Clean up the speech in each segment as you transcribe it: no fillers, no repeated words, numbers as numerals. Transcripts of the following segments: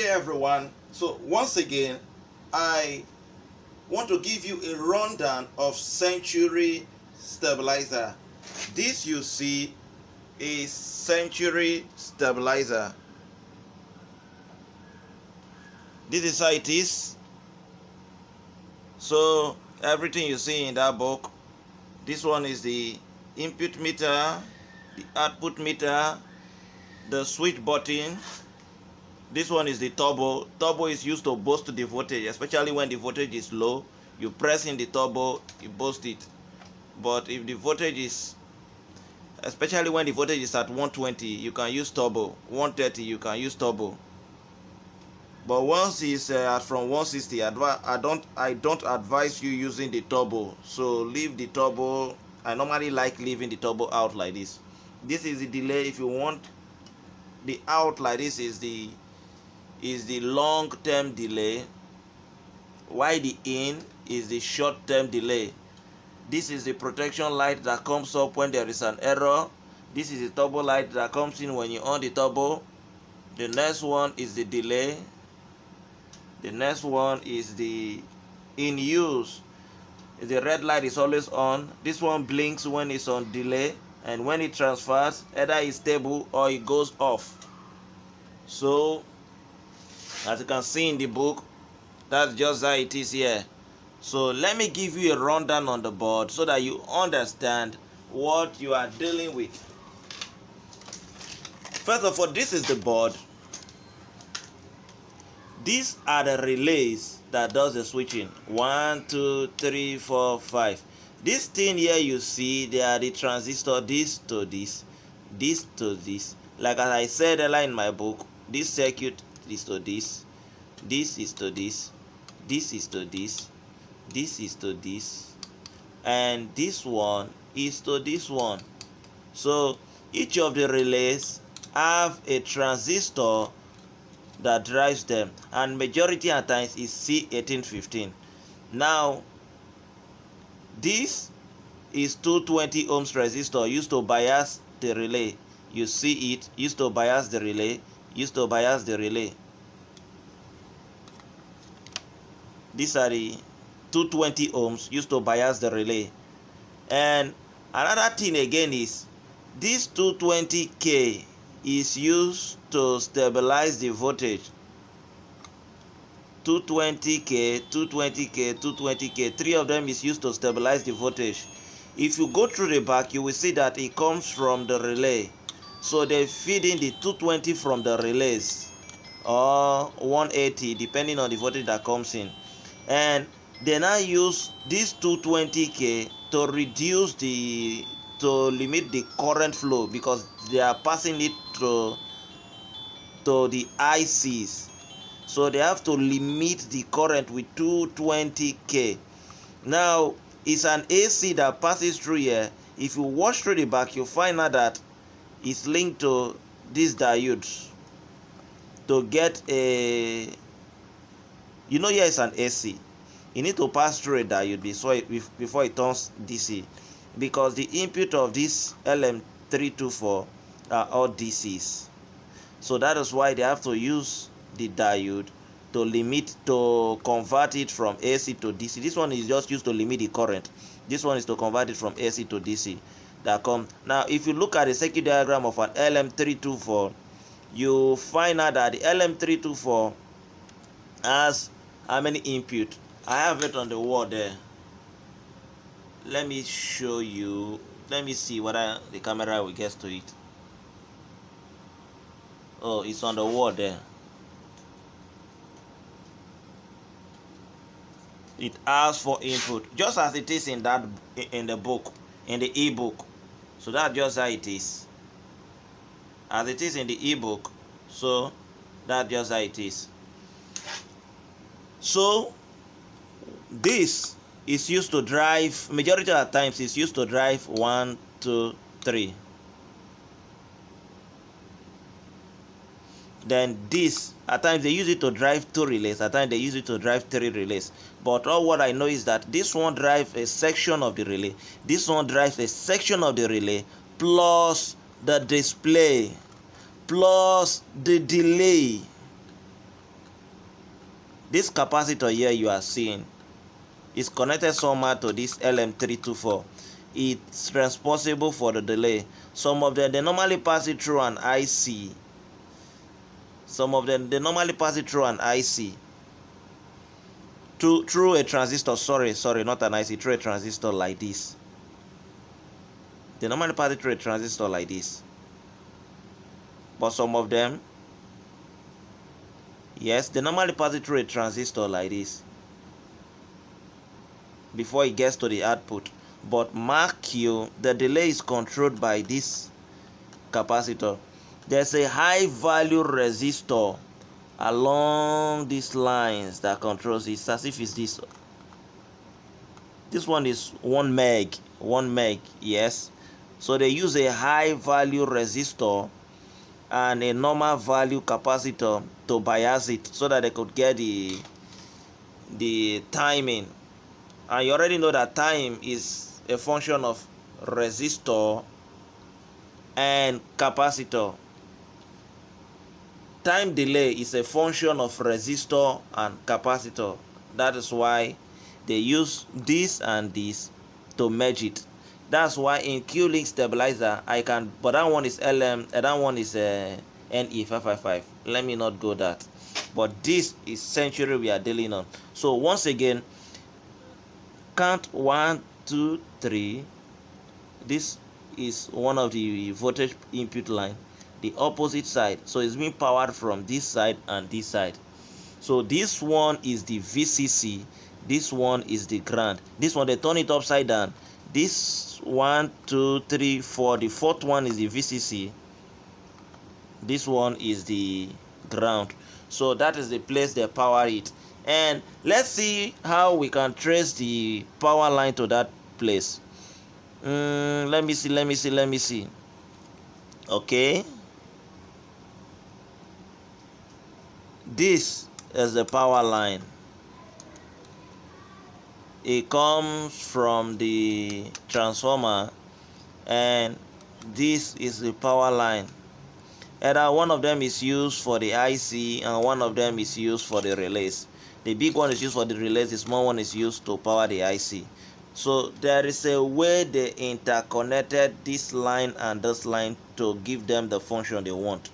everyone. So once again, I want to give you a rundown of Century stabilizer. This you see is Century stabilizer. This is how it is. So everything you see in that book, this one is the input meter, the output meter, the switch button. This one is the turbo. Turbo is used to boost the voltage, especially when the voltage is low. You press in the turbo, you boost it. But if the voltage is, especially when the voltage is at 120, you can use turbo. 130, you can use turbo. But once it's from 160, I don't advise you using the turbo. So leave the turbo. I normally like leaving the turbo out like this. This is the delay. If you want the out like this, is the long-term delay, while the in is the short-term delay. This is the protection light that comes up when there is an error. This is the turbo light that comes in when you on the turbo. The next one is the delay. The next one is the in use. The red light is always on. This one blinks when it's on delay, and when it transfers, either it's stable or it goes off. So as you can see in the book, that's just how it is here. So let me give you a rundown on the board so that you understand what you are dealing with. First of all, this is the board. These are the relays that does the switching. 1, 2, 3, 4, 5. This thing here you see, they are the transistor. This to this, this to this. Like as I said earlier in my book, this circuit is to this, this is to this, this is to this, this is to this, and this one is to this one. So each of the relays have a transistor that drives them, and majority of times is C1815. Now this is 220 ohms resistor used to bias the relay. You see it, used to bias the relay, used to bias the relay. These are the 220 ohms used to bias the relay. And another thing again is this 220K is used to stabilize the voltage. 220K, 220K, 220K, three of them is used to stabilize the voltage. If you go through the back, you will see that it comes from the relay. So they feed in the 220 from the relays, or 180 depending on the voltage that comes in. And they now use this 220K to reduce to limit the current flow, because they are passing it to the ICs. So they have to limit the current with 220K. Now it's an AC that passes through here. If you watch through the back, you'll find out that it's linked to these diodes to get a, here it's an AC. You need to pass through a diode before it turns DC, because the input of this LM324 are all DCs. So that is why they have to use the diode to convert it from AC to DC. This one is just used to limit the current. This one is to convert it from AC to DC. Now if you look at the circuit diagram of an LM324, you find out that the LM324 has how many input? I have it on the wall there. Let me show you. Let me see whether the camera will get to it. Oh, it's on the wall there. It asks for input, just as it is in the book, in the ebook. So that's just how it is. As it is in the ebook, so that's just how it is. So this is used to drive, majority of the times it's used to drive 1, 2, 3. Then this, at times they use it to drive 2 relays, at times they use it to drive 3 relays. But all what I know is that this one drives a section of the relay, this one drives a section of the relay, plus the display, plus the delay. This capacitor here you are seeing is connected somehow to this LM324. It's responsible for the delay. Some of them, they normally pass it through an IC. Some of them, they normally pass it through an IC. Through a transistor, sorry, not an IC, through a transistor like this. They normally pass it through a transistor like this. But some of them, yes, they normally pass it through a transistor like this before it gets to the output. But mark you, the delay is controlled by this capacitor. There's a high value resistor along these lines that controls it. It's as if it's this. This one is 1 meg, yes. So they use a high value resistor and a normal value capacitor to bias it so that they could get the timing. And you already know that time is a function of resistor and capacitor. Time delay is a function of resistor and capacitor. That is why they use this and this to merge it. That's why in Q-Link stabilizer but that one is LM, and that one is NE555. Let me not go that. But this is century we are dealing on. So once again, count 1, 2, 3. This is one of the voltage input line, the opposite side. So it's being powered from this side and this side. So this one is the VCC, this one is the ground. This one, they turn it upside down. This 1, 2, 3, 4, the fourth one is the VCC. This one is the ground. So that is the place they power it. And let's see how we can trace the power line to that place. Let me see. Okay, this is the power line. It comes from the transformer, and this is the power line. Either one of them is used for the IC and one of them is used for the relays. The big one is used for the relays, the small one is used to power the IC. So there is a way they interconnected this line and this line to give them the function they want.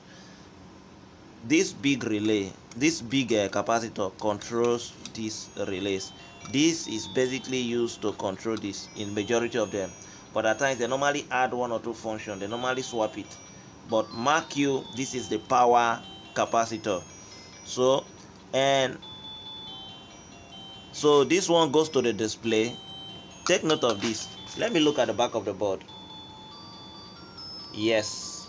This big relay, this big capacitor controls these relays. This is basically used to control this in majority of them. But at times they normally add 1 or 2 functions. They normally swap it. But mark you, this is the power capacitor. So this one goes to the display. Take note of this. Let me look at the back of the board. Yes.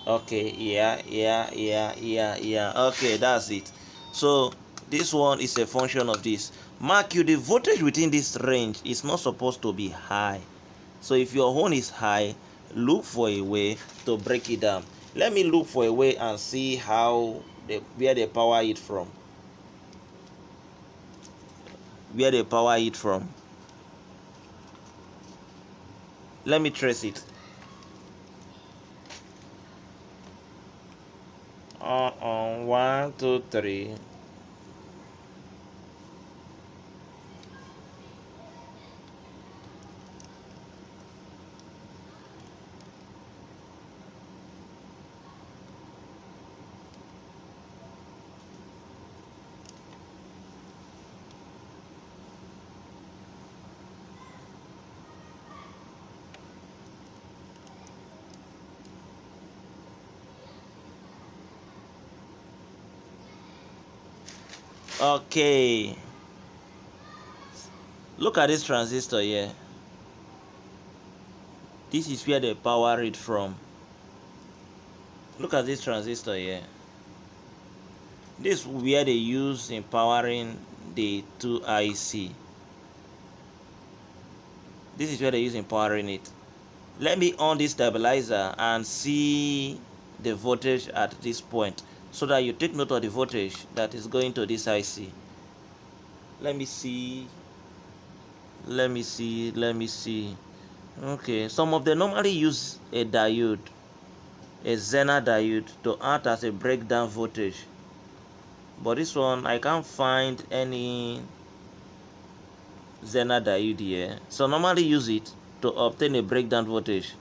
Okay, yeah. Okay, that's it. So this one is a function of this. Mark you, the voltage within this range is not supposed to be high. So if your own is high, look for a way to break it down. Let me look for a way and see where they power it from. Let me trace it. 1, 2, 3. Okay, look at this transistor here. This is where they power it from. Look at this transistor here. This is where they use in powering the 2 IC. This is where they use in powering it. Let me on this stabilizer and see the voltage at this point, so that you take note of the voltage that is going to this IC. Let me see. Okay, some of them normally use a diode, a zener diode, to act as a breakdown voltage. but this one I can't find any zener diode here, so normally use it to obtain a breakdown voltage.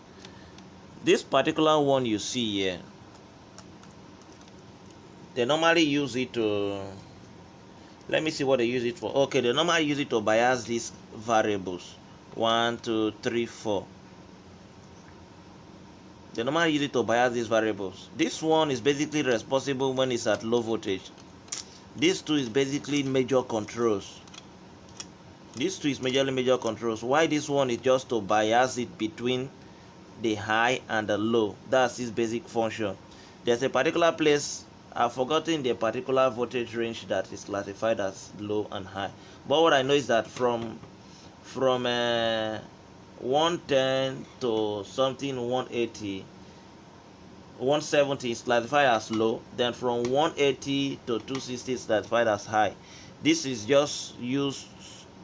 This particular one you see here, they normally use it to, let me see what they use it for. Okay, they normally use it to bias these variables 1 2 3 4. They normally use it to bias these variables. This one is basically responsible when it's at low voltage. This two is basically major controls. This two is major controls. Why this one is just to bias it between the high and the low. That's its basic function. There's a particular place, I've forgotten the particular voltage range that is classified as low and high. But what I know is that from 110 to something 180, 170 is classified as low. Then from 180 to 260 is classified as high. This is just used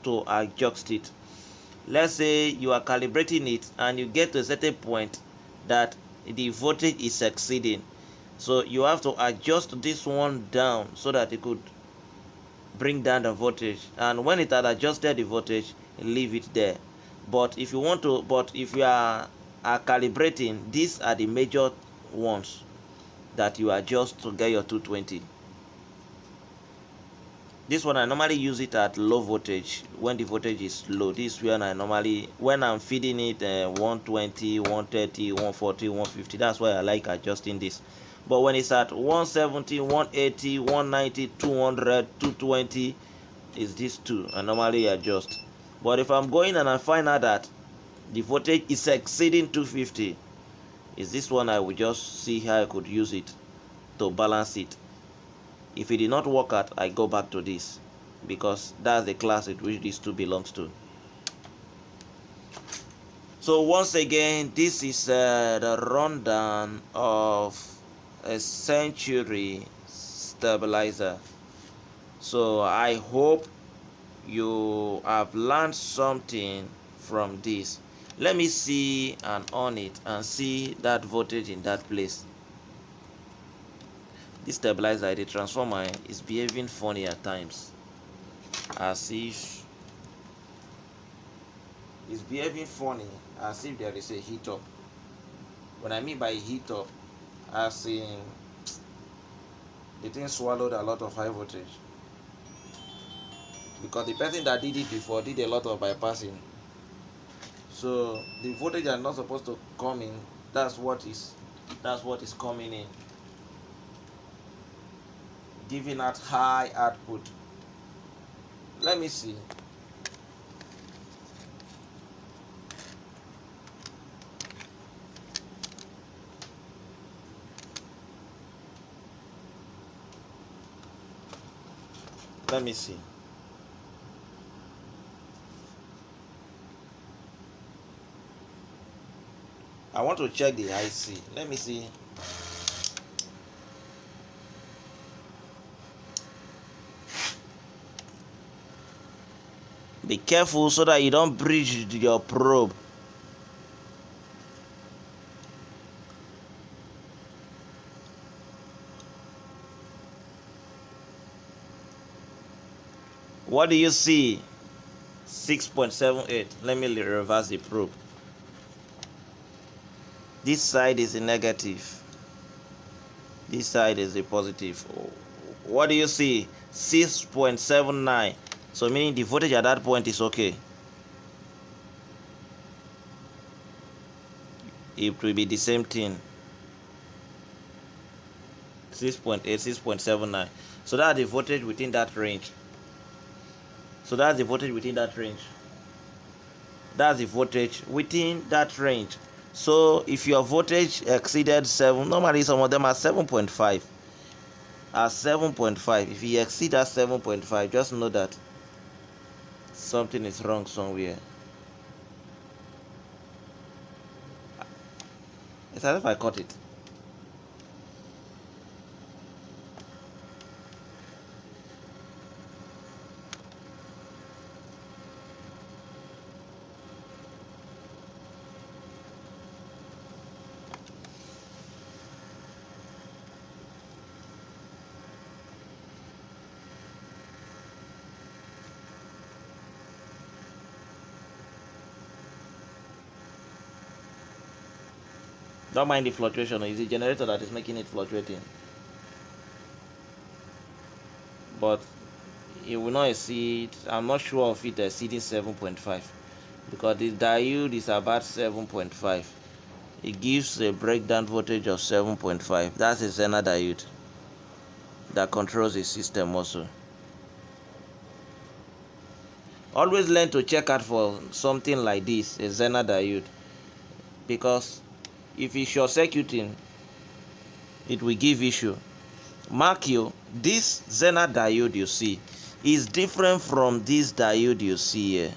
to adjust it. Let's say you are calibrating it and you get to a certain point that the voltage is exceeding, so you have to adjust this one down so that it could bring down the voltage, and when it had adjusted the voltage, leave it there. But if you are calibrating, these are the major ones that you adjust to get your 220. This one I normally use it at low voltage when the voltage is low. This one I normally, when I'm feeding it 120, 130, 140, 150, that's why I like adjusting this. But when it's at 170, 180, 190, 200, 220, is these two I normally adjust. But if I'm going and I find out that the voltage is exceeding 250, is this one I will just see how I could use it to balance it. If it did not work out, I go back to this, because that's the class in which these two belongs to. So once again, this is the rundown of a Century stabilizer. So I hope you have learned something from this. Let me see and on it and see that voltage in that place. This stabilizer, the transformer, is behaving funny at times, as if it's behaving funny as if there is a heat up. When I mean by heat up, as in the thing swallowed a lot of high voltage, because the person that did it before did a lot of bypassing, so the voltage are not supposed to come in. That's what is coming in, giving out high output. Let me see. Let me see. I want to check the IC. Let me see. Be careful so that you don't breach your probe. What do you see? 6.78. Let me reverse the probe. This side is the negative. This side is the positive. What do you see? 6.79. So meaning the voltage at that point is okay. It will be the same thing. 6.8, 6.79. So that's the voltage within that range. That's the voltage within that range. So if your voltage exceeded 7, normally some of them are 7.5. At 7.5, if you exceed that 7.5, just know that something is wrong somewhere. It's as if I caught it. Don't mind the fluctuation. It's the generator that is making it fluctuating. But it will not exceed, I'm not sure of it exceeding 7.5, because the diode is about 7.5. It gives a breakdown voltage of 7.5. That's a zener diode that controls the system also. Always learn to check out for something like this, a zener diode, because if it's short circuiting, it will give issue. Mark you, this zener diode you see is different from this diode you see here.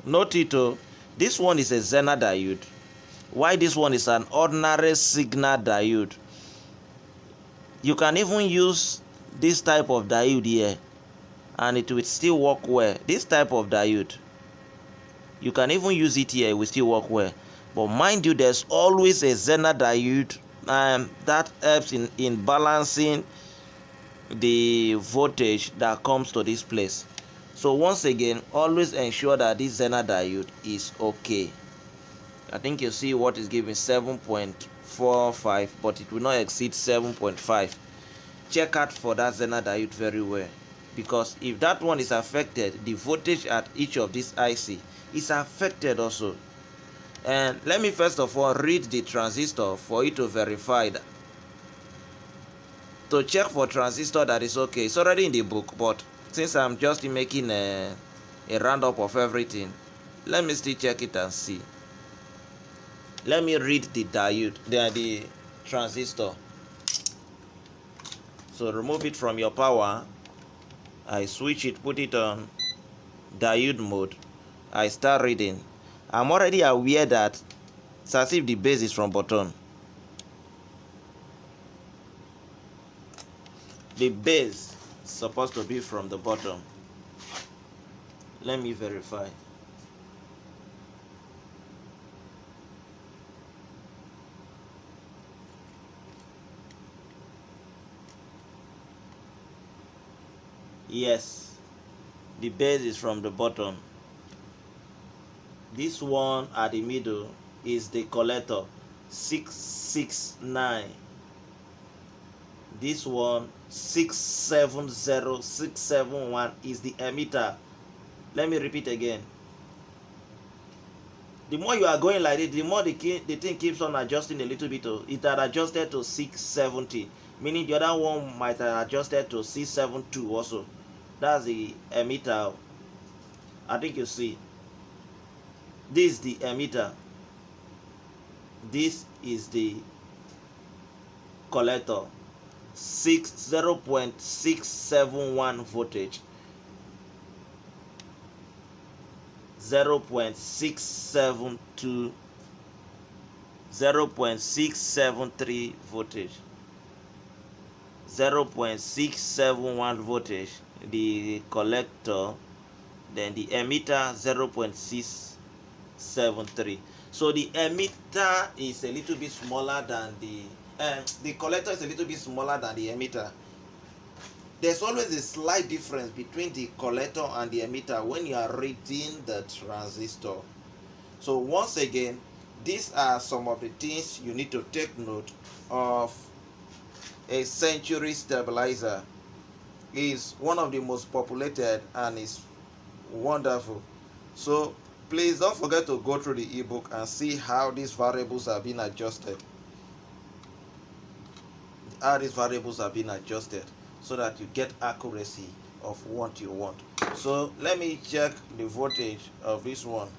Note it, this one is a zener diode. Why this one is an ordinary signal diode? You can even use this type of diode here and it will still work well. This type of diode, you can even use it here, it will still work well. But mind you, there's always a zener diode that helps in balancing the voltage that comes to this place. So once again, always ensure that this zener diode is okay. I think you see what is giving 7.45, but it will not exceed 7.5. Check out for that zener diode very well, because if that one is affected, the voltage at each of these IC is affected also. And let me first of all read the transistor for you to verify that. To check for transistor that is okay, it's already in the book, but since I'm just making a roundup of everything, let me still check it and see. Let me read the diode, the transistor. So remove it from your power. I switch it, put it on diode mode. I start reading. I'm already aware that it's as if the base is from bottom. The base is supposed to be from the bottom. Let me verify. Yes, the base is from the bottom. This one at the middle is the collector, 669. This one 670671 is the emitter. Let me repeat again. The more you are going like this, the more the thing keeps on adjusting a little bit. It had adjusted to 670, meaning the other one might have adjusted to 672 also. That's the emitter. I think you see. This is the emitter. This is the collector. 0.671 voltage. 0.672, 0.673 voltage, 0.671 voltage, the collector, then the emitter 0.673. So the emitter is a little bit smaller than the collector is a little bit smaller than the emitter. There's always a slight difference between the collector and the emitter when you are reading the transistor. So once again, these are some of the things you need to take note of. A Century stabilizer is one of the most populated and is wonderful. So please don't forget to go through the ebook and see how these variables are being adjusted. So that you get accuracy of what you want. So let me check the voltage of this one.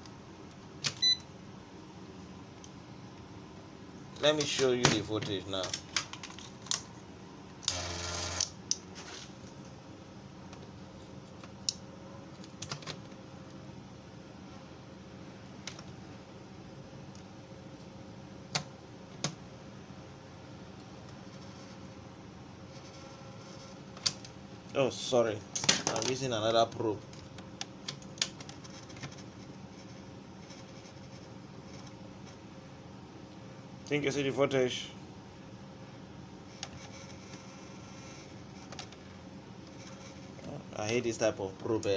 Let me show you the voltage now. Oh, sorry, I'm using another probe. Think you see the voltage? I I hate this type of probe.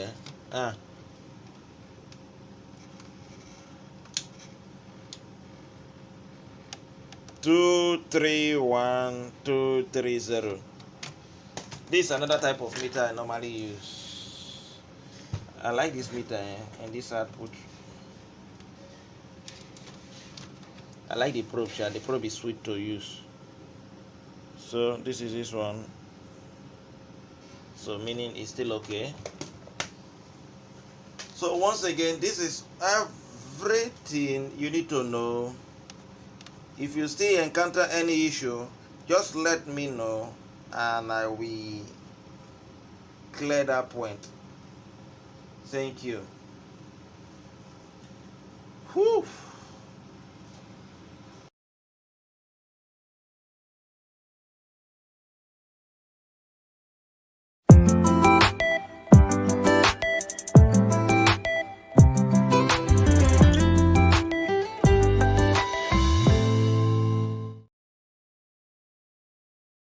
231230. This is another type of meter I normally use. I like this meter and this output. I like the probe. The probe is sweet to use. So this is this one. So meaning it's still okay. So once again, this is everything you need to know. If you still encounter any issue, just let me know and I will clear that point. Thank you. Whew.